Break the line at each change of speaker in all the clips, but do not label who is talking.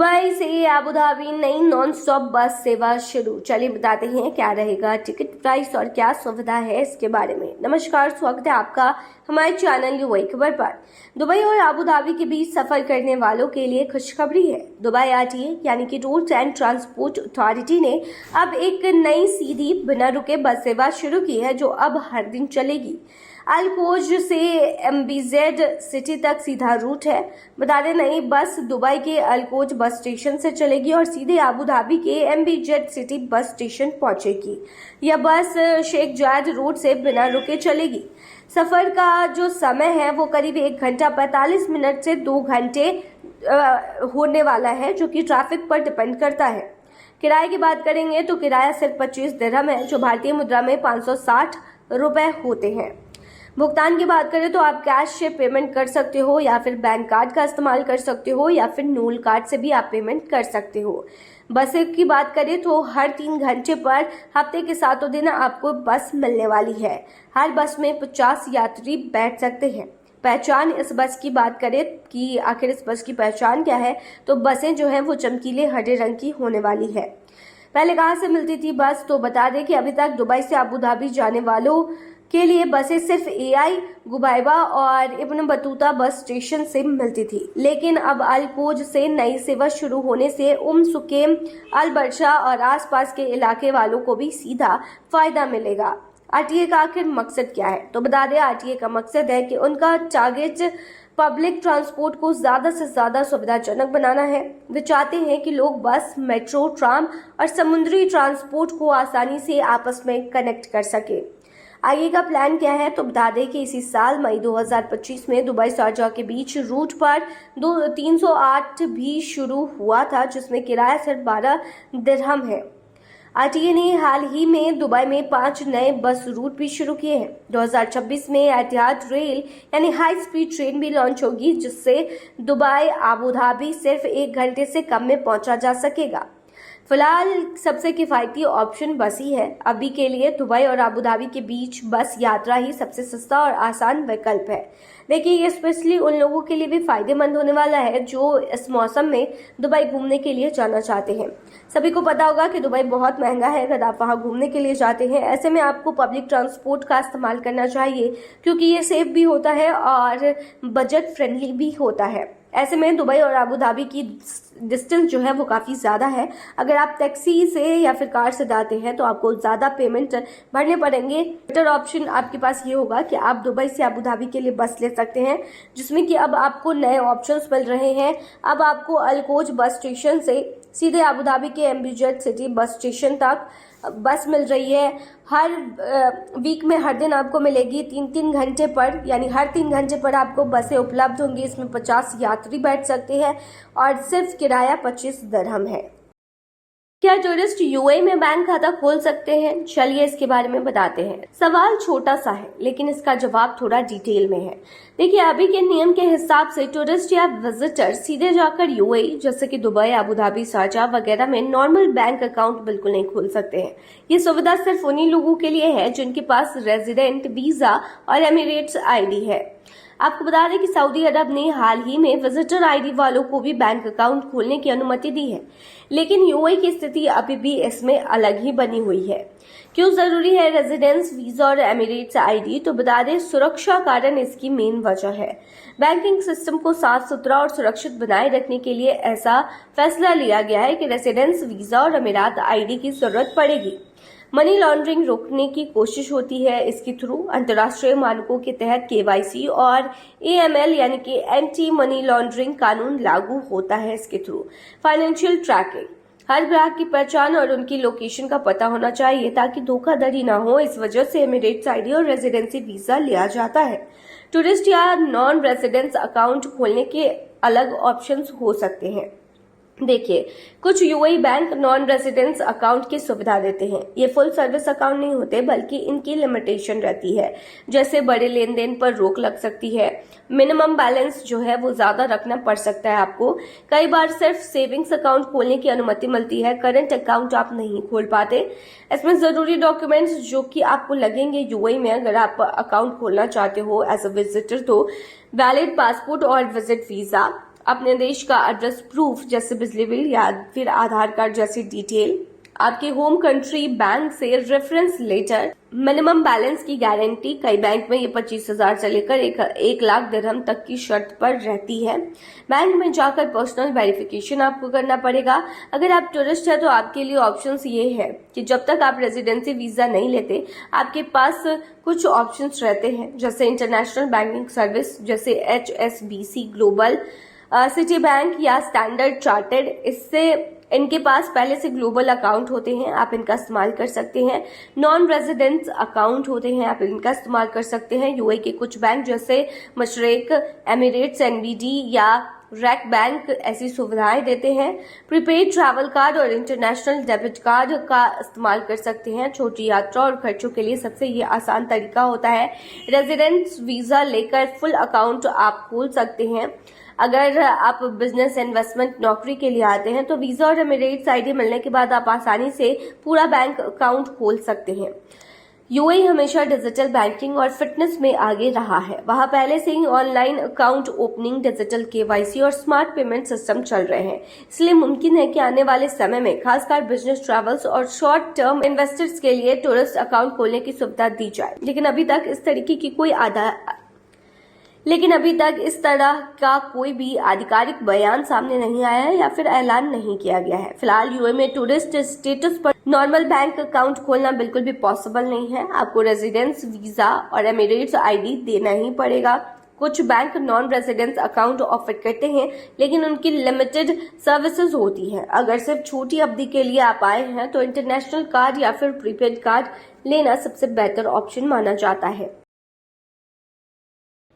Dubai से Abu Dhabi नई non stop bus सेवा शुरू। चलिए बताते हैं क्या रहेगा टिकट प्राइस और क्या सुविधा है इसके बारे में। नमस्कार, स्वागत है आपका हमारे चैनल यूएई खबर पर। दुबई और अबू धाबी के बीच सफर करने वालों के लिए खुशखबरी है। दुबई आरटीए यानी कि रूट्स एंड ट्रांसपोर्ट अथॉरिटी ने अब एक नई सीधी बिना रुके बस सेवा शुरू की है, जो अब हर दिन चलेगी। अलकोज से एमबीजेड सिटी तक सीधा रूट है। बता दें, नई बस दुबई के अलकोज बस स्टेशन से चलेगी और सीधे अबू धाबी के एमबीजेड सिटी बस स्टेशन पहुंचेगी। यह बस शेख जायद रूट से बिना रुके चलेगी। सफर का जो समय है वो करीब 1 घंटा 45 मिनट से 2 घंटे होने वाला है, जो कि ट्रैफिक पर डिपेंड करता है। किराए की बात करेंगे तो किराया सिर्फ 25 दिरहम है, जो भारतीय मुद्रा में 560 रुपए होते हैं। भुगतान की बात करें तो आप कैश से पेमेंट कर सकते हो या फिर बैंक कार्ड का इस्तेमाल कर सकते हो या फिर नूल कार्ड से भी आप पेमेंट कर सकते हो। बसें की बात करें तो हर 3 घंटे पर हफ्ते के 7 दिन आपको बस मिलने वाली है। हर बस में 50 यात्री बैठ सकते हैं। पहचान इस बस की बात करें कि आखिर इस बस की पहचान क्या है, तो बसें जो हैं वो चमकीले हरे रंग की होने वाली है। पहले कहाँ से मिलती थी बस, तो बता दें कि अभी तक दुबई से अबू धाबी जाने वालों के लिए बसें सिर्फ एआई, गुबाइबा और इब्न बतूता बस स्टेशन से मिलती थी, लेकिन अब अलकोज से नई सेवा शुरू होने से सुकेम, अल बरशा और आसपास के इलाके वालों को भी सीधा फायदा मिलेगा। आरटीए का आखिर मकसद क्या है, तो बता दें, आरटीए का मकसद है कि उनका टारगेट पब्लिक ट्रांसपोर्ट को ज्यादा से ज्यादा सुविधाजनक बनाना है। वे चाहते हैं कि लोग बस, मेट्रो, ट्राम और समुद्री ट्रांसपोर्ट को आसानी से आपस में कनेक्ट कर सके। आगे का प्लान क्या है, तो बता दें कि इसी साल मई 2025 में दुबई शारजाह के बीच रूट पर 308 भी शुरू हुआ था, जिसमें किराया सिर्फ 12 दिरहम है। आरटीए ने हाल ही में दुबई में 5 नए बस रूट भी शुरू किए हैं। 2026 में एतिहाद रेल यानी हाई स्पीड ट्रेन भी लॉन्च होगी, जिससे दुबई अबू धाबी सिर्फ 1 घंटे से कम में पहुंचा जा सकेगा। फिलहाल सबसे किफायती ऑप्शन बस ही है। अभी के लिए दुबई और अबू धाबी के बीच बस यात्रा ही सबसे सस्ता और आसान विकल्प है। देखिए, ये स्पेशली उन लोगों के लिए भी फायदेमंद होने वाला है जो इस मौसम में दुबई घूमने के लिए जाना चाहते हैं। सभी को पता होगा कि दुबई बहुत महंगा है। अगर आप वहां घूमने के लिए जाते हैं, ऐसे में आपको पब्लिक ट्रांसपोर्ट का इस्तेमाल करना चाहिए, क्योंकि ये सेफ भी होता है और बजट फ्रेंडली भी होता है। ऐसे में दुबई और अबू धाबी की डिस्टेंस जो है वो काफ़ी ज़्यादा है। अगर आप टैक्सी से या फिर कार से जाते हैं तो आपको ज़्यादा पेमेंट भरने पड़ेंगे। बेटर ऑप्शन आपके पास ये होगा कि आप दुबई से अबू धाबी के लिए बस ले सकते हैं, जिसमें कि अब आपको नए ऑप्शंस मिल रहे हैं। अब आपको अलकोज बस स्टेशन से सीधे अबू धाबी के एमबीजेड सिटी बस स्टेशन तक बस मिल रही है। हर वीक में हर दिन आपको मिलेगी 3-3 घंटे पर, यानी हर 3 घंटे पर आपको बसें उपलब्ध होंगी। इसमें 50 यात्री बैठ सकते हैं और सिर्फ किराया 25 दिरहम है। क्या टूरिस्ट यूएई में बैंक खाता खोल सकते हैं? चलिए इसके बारे में बताते हैं। सवाल छोटा सा है, लेकिन इसका जवाब थोड़ा डिटेल में है। देखिए, अभी के नियम के हिसाब से टूरिस्ट या विजिटर सीधे जाकर यूएई जैसे कि दुबई, अबू धाबी, शारजाह वगैरह में नॉर्मल बैंक अकाउंट बिल्कुल नहीं खोल सकते हैं। ये सुविधा सिर्फ उन्हीं लोगों के लिए है जिनके पास रेजिडेंट वीजा और एमिरेट्स आईडी है। आपको बता दें कि सऊदी अरब ने हाल ही में विजिटर आईडी वालों को भी बैंक अकाउंट खोलने की अनुमति दी है, लेकिन यूएई की स्थिति अभी भी इसमें अलग ही बनी हुई है। क्यों जरूरी है रेजिडेंस वीजा और एमिरेट्स आईडी, तो बता दें, सुरक्षा कारण इसकी मेन वजह है। बैंकिंग सिस्टम को साफ सुथरा और सुरक्षित बनाए रखने के लिए ऐसा फैसला लिया गया है कि रेजिडेंस वीजा और अमीरात आईडी की जरूरत पड़ेगी। मनी लॉन्ड्रिंग रोकने की कोशिश होती है इसके थ्रू। अंतर्राष्ट्रीय मानकों के तहत केवाईसी और एएमएल यानी कि एंटी मनी लॉन्ड्रिंग कानून लागू होता है इसके थ्रू। फाइनेंशियल ट्रैकिंग, हर ग्राहक की पहचान और उनकी लोकेशन का पता होना चाहिए ताकि धोखाधड़ी ना हो। इस वजह से एमिरेट्स आईडी और रेजिडेंसी वीजा लिया जाता है। टूरिस्ट या नॉन रेजिडेंस अकाउंट खोलने के अलग ऑप्शंस हो सकते हैं। देखिए, कुछ UAE bank non residence account की सुविधा देते हैं। ये फुल सर्विस अकाउंट नहीं होते, बल्कि इनकी लिमिटेशन रहती है। जैसे बड़े लेन देन पर रोक लग सकती है, मिनिमम बैलेंस जो है वो ज्यादा रखना पड़ सकता है आपको। कई बार सिर्फ सेविंग्स अकाउंट खोलने की अनुमति मिलती है, करंट अकाउंट आप नहीं खोल पाते। इसमें जरूरी डॉक्यूमेंट्स जो कि आपको लगेंगे यूएई में अगर आप अकाउंट खोलना चाहते हो एज अ विजिटर, तो वैलिड पासपोर्ट और विजिट वीजा, अपने देश का एड्रेस प्रूफ जैसे बिजली बिल या फिर आधार कार्ड जैसी डिटेल, आपके होम कंट्री बैंक से रेफरेंस लेटर, मिनिमम बैलेंस की गारंटी। कई बैंक में ये 25,000 से लेकर 1 लाख दिरहम तक की शर्त पर रहती है। बैंक में जाकर पर्सनल वेरिफिकेशन आपको करना पड़ेगा। अगर आप टूरिस्ट है तो आपके लिए ऑप्शंस ये है कि जब तक आप रेजिडेंसी वीजा नहीं लेते, आपके पास कुछ ऑप्शंस रहते हैं, जैसे इंटरनेशनल बैंकिंग सर्विस जैसे HSBC ग्लोबल, सिटी बैंक या स्टैंडर्ड चार्टर्ड। इससे इनके पास पहले से ग्लोबल अकाउंट होते हैं, आप इनका इस्तेमाल कर सकते हैं। नॉन रेजिडेंस अकाउंट होते हैं, आप इनका इस्तेमाल कर सकते हैं। यूएई के कुछ बैंक जैसे मशरेक, एमिरेट्स, NBD या रैक बैंक ऐसी सुविधाएं देते हैं। प्रीपेड ट्रैवल कार्ड और इंटरनेशनल डेबिट कार्ड का इस्तेमाल कर सकते हैं। छोटी यात्रा और खर्चों के लिए सबसे ये आसान तरीका होता है। रेजिडेंस वीजा लेकर फुल अकाउंट आप खोल सकते हैं। अगर आप बिजनेस, इन्वेस्टमेंट, नौकरी के लिए आते हैं तो वीजा और एमिरेट्स ID मिलने के बाद आप आसानी से पूरा बैंक अकाउंट खोल सकते हैं। यूएई हमेशा डिजिटल बैंकिंग और फिटनेस में आगे रहा है। वहां पहले से ही online account opening, digital KYC और स्मार्ट पेमेंट सिस्टम चल रहे हैं। इसलिए मुमकिन है कि आने वाले समय में खासकर बिजनेस, ट्रैवल्स और शॉर्ट टर्म इन्वेस्टर्स के लिए टूरिस्ट अकाउंट खोलने की सुविधा दी जाए। लेकिन अभी तक इस तरह का कोई भी आधिकारिक बयान सामने नहीं आया है या फिर ऐलान नहीं किया गया है। फिलहाल यूएई में टूरिस्ट स्टेटस पर नॉर्मल बैंक अकाउंट खोलना बिल्कुल भी पॉसिबल नहीं है। आपको रेजिडेंस वीजा और एमिरेट्स ID देना ही पड़ेगा। कुछ bank non residence account offer करते हैं, लेकिन उनकी लिमिटेड सर्विसेज होती हैं। अगर सिर्फ छोटी अवधि के लिए आप आए हैं तो इंटरनेशनल कार्ड या फिर प्रीपेड कार्ड लेना सबसे बेहतर ऑप्शन माना जाता है।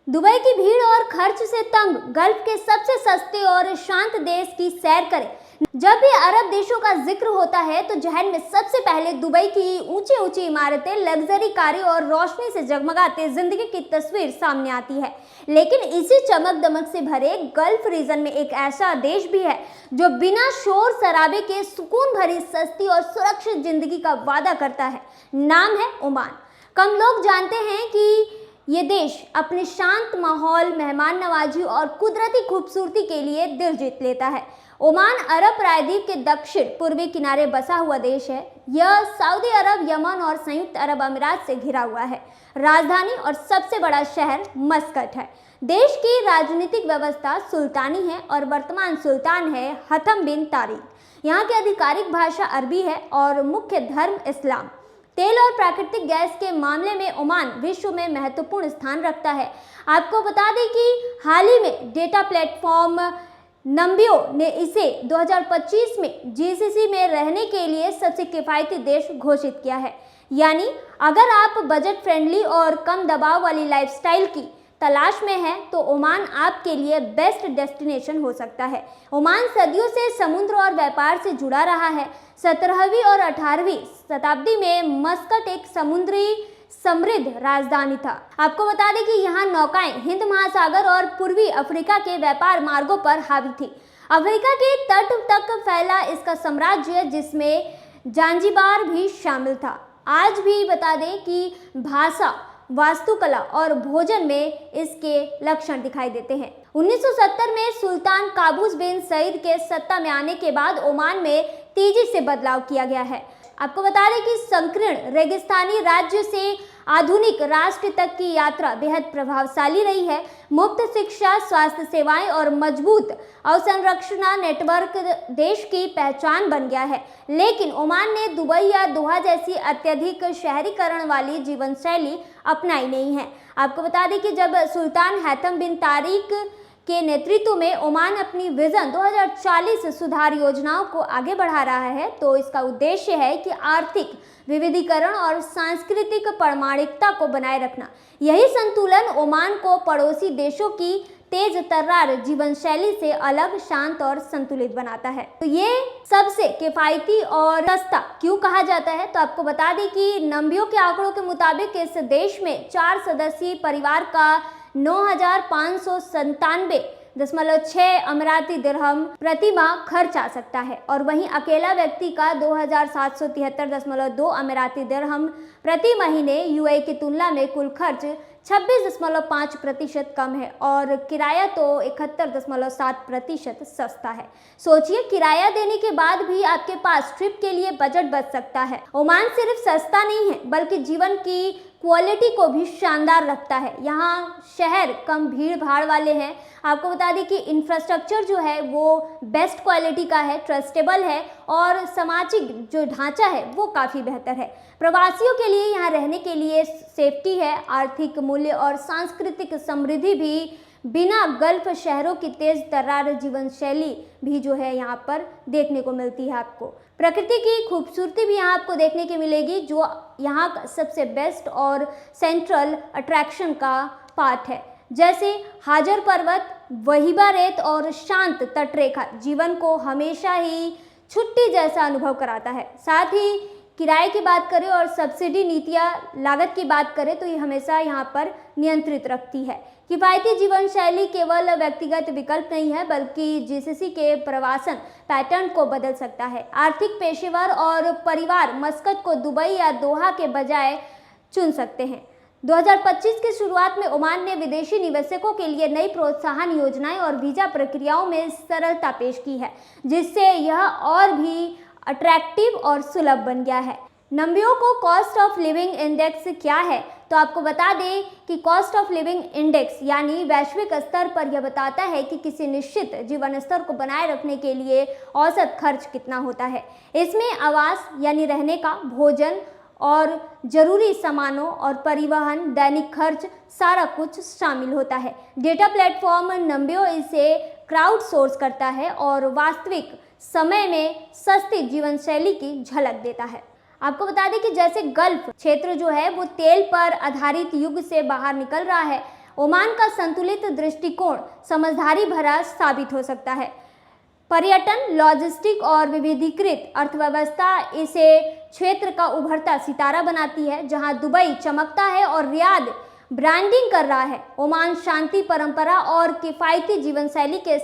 दुबई की भीड़ और खर्च से तंग गल्फ के सबसे सस्ते और शांत देश की सैर करें। जब भी अरब देशों का जिक्र होता है तो जहन में सबसे पहले दुबई की ऊंची ऊंची इमारतें, लग्जरी कारें और रोशनी से जगमगाते जिंदगी की तस्वीर सामने आती है। लेकिन इसी चमक दमक से भरे गल्फ रीजन में एक ऐसा देश भी है जो बिना शोर शराबे के सुकून भरी, सस्ती और सुरक्षित जिंदगी का वादा करता है। नाम है ओमान। कम लोग जानते हैं कि ये देश अपने शांत माहौल, मेहमान नवाजी और कुदरती खूबसूरती के लिए दिल जीत लेता है। ओमान अरब प्रायद्वीप के दक्षिण पूर्वी किनारे बसा हुआ देश है। यह सऊदी अरब, यमन और संयुक्त अरब अमीरात से घिरा हुआ है। राजधानी और सबसे बड़ा शहर मस्कट है। देश की राजनीतिक व्यवस्था सुल्तानी है और वर्तमान सुल्तान है हथम बिन तारिक। यहाँ की आधिकारिक भाषा अरबी है और मुख्य धर्म इस्लाम। तेल और प्राकृतिक गैस के मामले में ओमान विश्व में महत्वपूर्ण स्थान रखता है। आपको बता दें कि हाल ही में डेटा प्लेटफॉर्म नंबियो ने इसे 2025 में GCC में रहने के लिए सबसे किफायती देश घोषित किया है। यानी अगर आप बजट फ्रेंडली और कम दबाव वाली लाइफस्टाइल की तलाश में है तो ओमान आपके लिए बेस्ट डेस्टिनेशन हो सकता है। ओमान सदियों से समुद्र और व्यापार से जुड़ा रहा है। 17वीं और 18वीं शताब्दी में मस्कट एक समुद्री समृद्ध राजधानी था। आपको बता दें कि यहाँ नौकाएं हिंद महासागर और पूर्वी अफ्रीका के व्यापार मार्गों पर हावी थी। अफ्रीका के तट तक फैला इसका साम्राज्य, जिसमें जांजिबार भी शामिल था। आज भी बता दें कि भाषा, वास्तुकला और भोजन में इसके लक्षण दिखाई देते हैं। 1970 में सुल्तान काबूस बिन सईद के सत्ता में आने के बाद ओमान में तेजी से बदलाव किया गया है। आपको बता दें कि संकीर्ण रेगिस्तानी राज्य से आधुनिक राष्ट्र तक की यात्रा बेहद प्रभावशाली रही है। मुफ्त शिक्षा, स्वास्थ्य सेवाएं और मजबूत अवसंरचना नेटवर्क देश की पहचान बन गया है। लेकिन ओमान ने दुबई या दोहा जैसी अत्यधिक शहरीकरण वाली जीवन शैली अपनाई नहीं है। आपको बता दें कि जब सुल्तान हैथम बिन तारिक के नेतृत्व में ओमान अपनी विजन 2040 सुधार योजनाओं को आगे बढ़ा रहा है तो इसका उद्देश्य है कि आर्थिक विविधीकरण और सांस्कृतिक प्रामाणिकता को बनाए रखना। यही संतुलन ओमान को पड़ोसी देशों की तेज तर्रार जीवन शैली से अलग, शांत और संतुलित बनाता है। तो ये सबसे किफायती और सस्ता क्यों कहा जाता है, तो आपको बता दें कि नंबियो के आंकड़ों के मुताबिक इस देश में 4 सदस्यीय परिवार का 9,597.6 अमीराती दिरहम प्रति माह खर्च आ सकता है और वहीं अकेला व्यक्ति का 2,773.2 अमीराती दिरहम प्रति महीने यूएई की तुलना में कुल खर्च 26.5% कम है और किराया तो 71.7% सस्ता है। सोचिए, किराया देने के बाद भी आपके पास ट्रिप के लिए बजट बच सकता है। ओमान सिर्फ सस्ता नहीं है बल्कि जीवन की क्वालिटी को भी शानदार रखता है। यहाँ शहर कम भीड़ भाड़ वाले हैं। आपको बता दें कि इंफ्रास्ट्रक्चर जो है वो बेस्ट क्वालिटी का है, ट्रस्टेबल है और सामाजिक जो ढांचा है वो काफ़ी बेहतर है। प्रवासियों के लिए यहाँ रहने के लिए सेफ्टी है, आर्थिक मूल्य और सांस्कृतिक समृद्धि भी बिना गल्फ शहरों की तेज तर्रार जीवन शैली भी जो है यहाँ पर देखने को मिलती है। आपको प्रकृति की खूबसूरती भी यहाँ आपको देखने की मिलेगी, जो यहाँ का सबसे बेस्ट और सेंट्रल अट्रैक्शन का पार्ट है। जैसे हाजर पर्वत, वहीबा रेत और शांत तटरेखा जीवन को हमेशा ही छुट्टी जैसा अनुभव कराता है। साथ ही किराए की बात करें और सब्सिडी नीतियाँ लागत की बात करें तो ये हमेशा यहाँ पर नियंत्रित रखती है। किफ़ायती जीवन शैली केवल व्यक्तिगत विकल्प नहीं है बल्कि जीसीसी के प्रवासन पैटर्न को बदल सकता है। आर्थिक पेशेवर और परिवार मस्कट को दुबई या दोहा के बजाय चुन सकते हैं। 2025 की शुरुआत में ओमान ने विदेशी निवेशकों के लिए नई प्रोत्साहन योजनाएं और वीजा प्रक्रियाओं में सरलता पेश की है, जिससे यह और भी अट्रैक्टिव और सुलभ बन गया है। नंबियो को कॉस्ट ऑफ लिविंग इंडेक्स क्या है, तो आपको बता दें कि कॉस्ट ऑफ लिविंग इंडेक्स यानी वैश्विक स्तर पर यह बताता है कि किसी निश्चित जीवन स्तर को बनाए रखने के लिए औसत खर्च कितना होता है। इसमें आवास यानी रहने का, भोजन और जरूरी सामानों और परिवहन, दैनिक खर्च सारा कुछ शामिल होता है। डेटा प्लेटफॉर्म नंबियो इसे क्राउड सोर्स करता है और वास्तविक समय में सस्ती जीवन शैली की झलक देता है। आपको बता दें कि जैसे गल्फ क्षेत्र जो है वो तेल पर आधारित युग से बाहर निकल रहा है, ओमान का संतुलित दृष्टिकोण समझदारी भरा साबित हो सकता है। पर्यटन, लॉजिस्टिक और विविधीकृत अर्थव्यवस्था इसे क्षेत्र का उभरता सितारा बनाती है। जहां दुबई चमकता है और रियाद ब्रांडिंग कर रहा है, ओमान शांति, परंपरा और किफायती जीवन शैली के